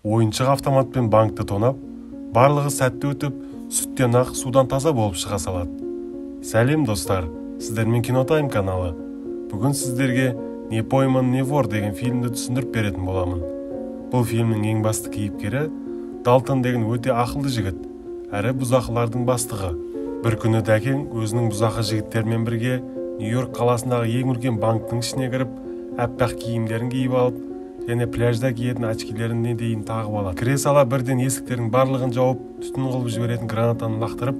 Ойыншық автоматпен банкты тонап, барлығы сәтті өтіп, сүттен ақ судан таза болып шыға салады. Сәлем достар, сіздермен Кинотайм каналы. Бүгін сіздерге «Не пойман, не вор» деген фильмді түсіндіріп беретін боламын. Бұл фильмнің ең басты кейіпкері Далтон деген өте ақылды жігіт, әрі бұзақылардың бастығы. Бір күні Дәкең өзінің бұзақы жігіттермен бірге Нью-Йорк қаласындағы ең үлкен банктың ішіне кіріп, әппақ киімдерін киіп алып, және пляжда киетін очкилеріне дейін тағып алады. Кіре сала бірден есіктердің барлығын жауып, түтін қылып жіберетін гранатаны лақтырып,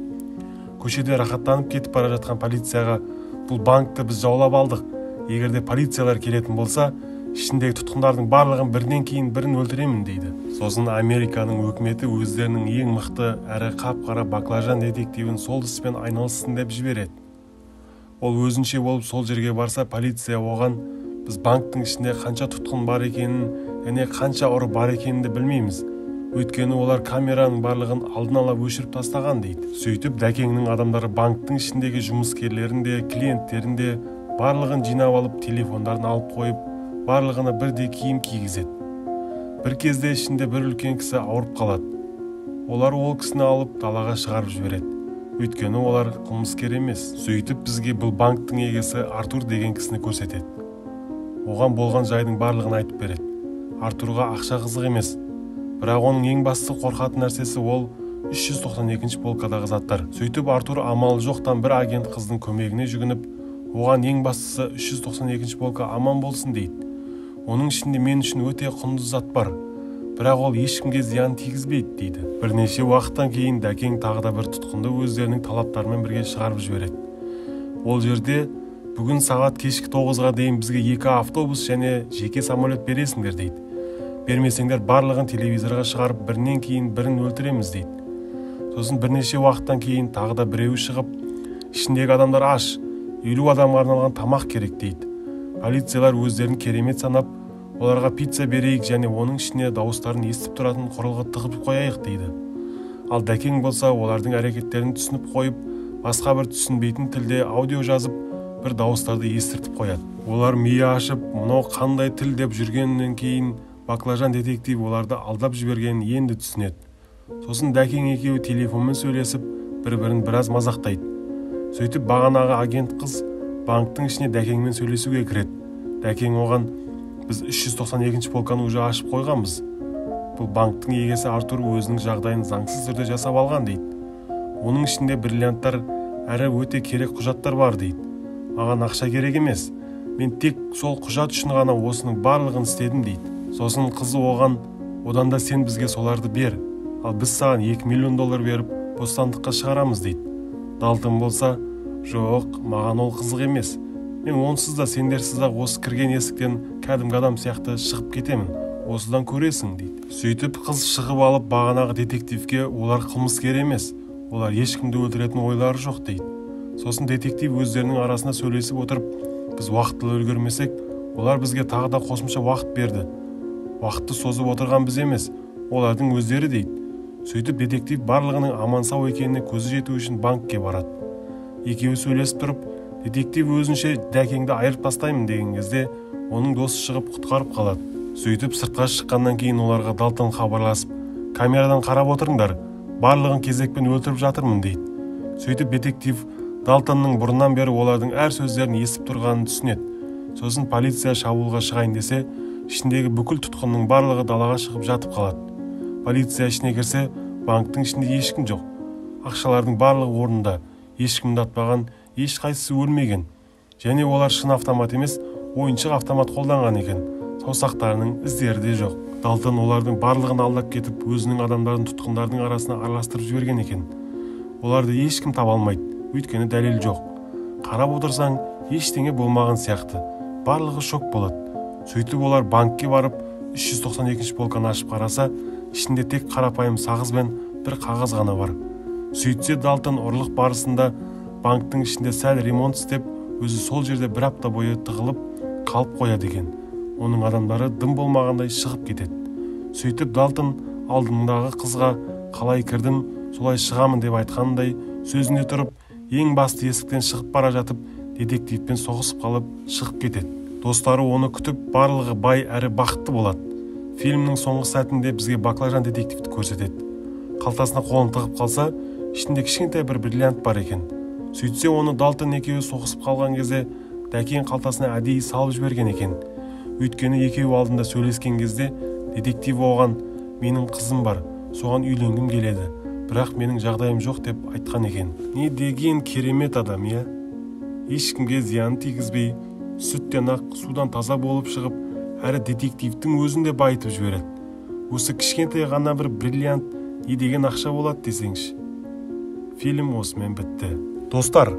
көшеде рахаттанып кетіп бара жатқан полицияға «Бұл банкты біз жаулап алдық. Егерде полициялар келетін болса, ішіндегі тұтқындардың барлығын бірінен кейін бірін өлтіремін» дейді. Сосын Американың өкіметі өздерінің ең мықты әрі қап-қара баклажан детективін сол іспен айналыссын деп жібереді. Ол өзінше болып сол жерге барса, полиция оған «Біз банктың ішінде қанша тұтқын бар екенін, және қанша ұры бар екенін білмейміз. Өйткені олар камераның барлығын алдын ала өшіріп тастаған» дейді. Сөйтіп Дәкеңнің адамдары банктың ішіндегі жұмыскерлерін де, клиенттерін де барлығын жинап алып, телефондарын алып қойып, барлығына бірдей киім кигізеді. Бір кезде ішінде бір үлкен кісі ауырып қалады. Олар ол кісіні алып далаға шығарып жібереді. Өйткені олар қылмыскер емес. Сөйтіп бізге бұл банктың егесі Артур деген кісіні көрсетеді. Оған болған жайдың барлығын айтып береді. Артурға ақша қызық емес, бірақ оның ең басты қорқатын нәрсесі ол 392 полкадағы заттар. Сөйтіп Артур амалы жоқтан бір агент қыздың көмегіне жүгініп, оған ең бастысы 392 полка аман болсын дейді. Оның ішінде мен үшін өте құнды зат бар, бірақ ол ешкімге зиян тигізбейді дейді. Бірнеше уақыттан кейін Дәкең тағы да бір тұтқынды өздерінің талаптарымен бірге шығарып жібереді. Ол жерде «Бүгін сағат кешкі 9-ға дейін бізге 2 автобус және жеке самолет бересіңдер» дейді. «Бермесеңдер барлығын телевизорға шығарып, бірінен кейін бірін өлтіреміз» дейді. Сосын бірнеше уақыттан кейін тағы да біреуі шығып, «Ішіндегі адамдар аш, 50 адамға арналған тамақ керек» дейді. Полициялар өздерін керемет санап, оларға пицца берейік және оның ішіне дауыстарын естіп тұратын құрылғы тығып қояйық дейді. Ал Дәкең болса олардың әрекеттерін түсініп қойып, басқа бір түсінбейтін тілде аудио жазып, бір дауыстарды естіртіп қояды. Олар миы ашып, «Мынау қандай тіл» деп жүргеннен кейін баклажан детектив оларды алдап жібергенін енді түсінеді. Сосын Дәкең екеуі телефонмен сөйлесіп, бір-бірін біраз мазақтайды. Сөйтіп бағанағы агент қыз банктың ішіне Дәкеңмен сөйлесуге кіреді. Дәкең оған «Біз 392 полканы уже ашып қойғанбыз. Бұл банктың егесі Артур өзінің жағдайын заңсыз түрде жасап алған» дейді. «Оның ішінде бриллианттар әрі өте керек құжаттар бар» дейді. «Маған ақша керек емес. Мен тек сол құжат үшін ғана осының барлығын істедім» дейді. Сосын қызы оған «Одан да сен бізге соларды бер, ал біз саған $2 миллион беріп, бостандыққа шығарамыз» дейді. Далтон болса «Жоқ, маған ол қызық емес. Мен онсыз да сендерсіз-ақ осы кірген есіктен кәдімгі адам сияқты шығып кетемін. Осыдан көресің» дейді. Сөйтіп қыз шығып алып бағанағы детективке «Олар қылмыскер емес, олар ешкімді өлтіретін ойлары жоқ» дейді. Сосын детектив өздерінің арасында сөйлесіп отырып, «Біз уақытылы үлгермесек, олар бізге тағы да қосымша уақыт берді. Уақытты созып отырған біз емес, олардың өздері» дейді. Сөйтіп детектив барлығының аман сау екеніне көзі жету үшін банкке барады. Екеуі сөйлесіп тұрып, детектив өзінше Дәкеңді айырып тастаймын деген кезде оның досы шығып құтқарып қалады. Сөйтіп сыртқа шыққаннан кейін оларға Далтон хабарласып, «Камерадан қарап отырыңдар, барлығын кезекпен өлтіріп жатырмын» дейді. Сөйтіп детектив Далтонның бұрыннан бері олардың әр сөздерін естіп тұрғанын түсінеді. Сосын полиция шабуылға шығайын десе, ішіндегі бүкіл тұтқынның барлығы далаға шығып жатып қалады. Полиция ішіне кірсе, банктың ішінде ешкім жоқ. Ақшалардың барлығы орнында, ешкімді атпаған, ешқайсысы өлмеген. Және олар шын автомат емес, ойыншық автомат қолданған екен. Саусақтарының іздері де жоқ. Далтон олардың барлығын алдап кетіп, өзінің адамдарын тұтқындардың арасына араластырып жіберген екен. Оларды ешкім таба алмайды, өйткені дәлел жоқ. Қарап отырсаң, ештеңе болмаған сияқты. Барлығы шок болады. Сөйтіп олар банкке барып, 392 полканы ашып қараса, ішінде тек қарапайым сағыз бен бір қағаз ғана бар. Сөйтсе Далтон ұрлық барысында банктың ішінде сәл ремонт істеп, өзі сол жерде бір апта бойы тығылып қалып қояды екен. Оның адамдары дым болмағандай шығып кетеді. Сөйтіп Далтон алдындағы қызға «Қалай кірдім, солай шығамын» деп айтқандай сөзіне тұрып, ең басты есіктен шығып бара жатып, детективпен соғысып қалып шығып кетеді. Достары оны күтіп, барлығы бай әрі бақытты болады. Фильмнің соңғы сәтінде бізге баклажан детективті көрсетеді. Қалтасына қолын тығып қалса, ішінде кішкентай бір бриллиант бар екен. Сөйтсе, оны Далтон екеуі соғысып қалған кезде Дәкең қалтасына әдейі салып жіберген екен. Өйткені екеуі алдында сөйлескен кезде детектив оған «Менің қызым бар, соған үйленгім келеді, бірақ менің жағдайым жоқ» деп айтқан екен. Не деген керемет адам, иә? Ешкімге зиян тигізбей, сүттен ақ, судан таза болып шығып, әрі детективтің өзін де байытып жібереді. Осы кішкентай ғана бір бриллиант не деген ақша болады десеңші. Фильм осымен бітті. Достар,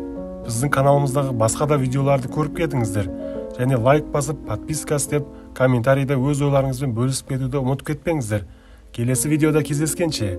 біздің каналымыздағы басқа да видеоларды көріп кетіңіздер. Және лайк басып, подписка істеп, комментарийда өз ойларыңызбен бөлісіп кетуді ұмытып кетпеңіздер. Келесі видеода кездескенше.